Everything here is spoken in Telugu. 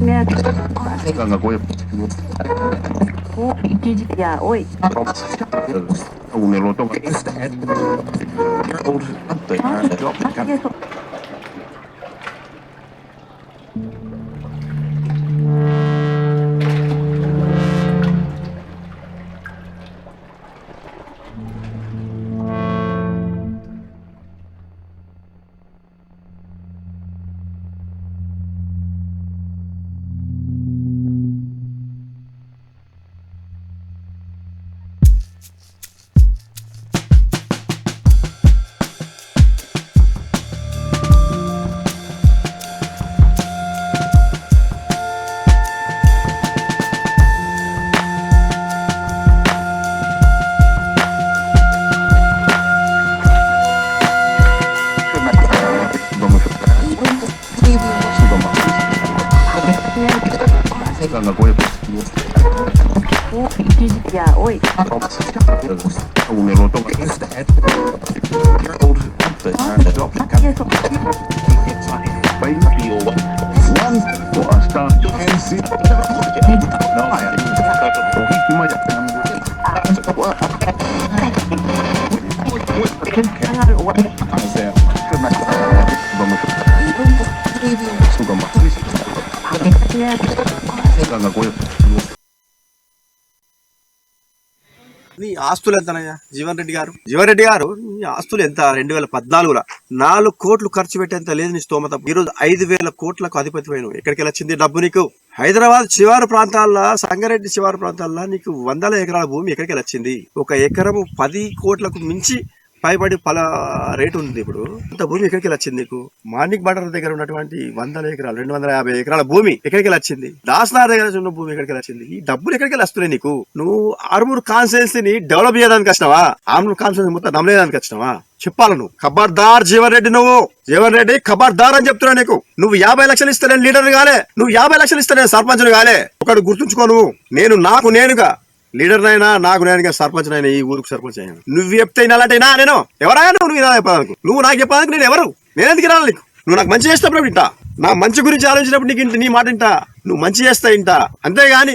Ganga Goya. Ya, oi. Uneloto. Ganga Goya. Ya, oi. Uneloto. Ganga Goya. నీ ఆస్తులు ఎంతనయ్యా జీవన్ రెడ్డి గారు నీ ఆస్తులు ఎంత 2014లో 4 కోట్లు ఖర్చు పెట్టేంత లేదు నీ స్తోమత. ఈ రోజు 5,000 కోట్లకు అధిపతి అయినవు. ఎక్కడికి వచ్చింది డబ్బు నీకు? హైదరాబాద్ శివారు ప్రాంతాల్లో, సంగారెడ్డి శివారు ప్రాంతాల్లో నీకు 100 ఎకరాల భూమి ఎక్కడికి వచ్చింది? 1 ఎకరము 10 కోట్లకు మించి పైబడి రేటు ఉంది. ఇప్పుడు ఇంత భూమి ఎక్కడికి వచ్చింది నీకు? మాణిక్ బండర్ దగ్గర ఉన్నటువంటి 100 ఎకరాలు 250 ఎకరాల భూమి ఎక్కడికి వచ్చింది? దాస్నార్ దగ్గర ఉన్న భూమి ఎక్కడికి వచ్చింది? ఈ డబ్బులు ఎక్కడికి వస్తున్నాయి నీకు? నువ్వు ఆర్మూర్ కాన్స్టిట్యుయెన్సీ ని డెవలప్ చేయడానికి వచ్చినావా? ఆర్మూర్ కాన్స్టిట్యుయెన్సీ మొత్తం నమ్మలేదానికి వచ్చినావా? చెప్పాలి నువ్వు. ఖబర్దార్ జీవన్ రెడ్డి ఖబర్దార్ అని చెప్తున్నా నీకు. నువ్వు 50 లక్షలు ఇస్తానే లీడర్ కాలే, నువ్వు 50 లక్షలు ఇస్తానే సర్పంచ్ కాలే. ఒకటి గుర్తుంచుకో, నువ్వు నేనుగా లీడర్ నైనా, నాకు నేనుగా సర్పంచ్ అయినా, ఈ ఊరికి సర్పంచ్ అయినా. నువ్వు చెప్తే వినాలంటేనా? నేను ఎవరా? నువ్వు చెప్పడానికి, నువ్వు నాకు చెప్పడానికి నేను ఎవరు? నేనెందుకు వినాలి నీకు? నువ్వు నాకు మంచి చేసినప్పుడు వింటా, నా మంచి గురించి ఆలోచించినప్పుడు నీకు నీ మాట వింటా. నువ్వు మంచి చేస్తా వింటా, అంతేగాని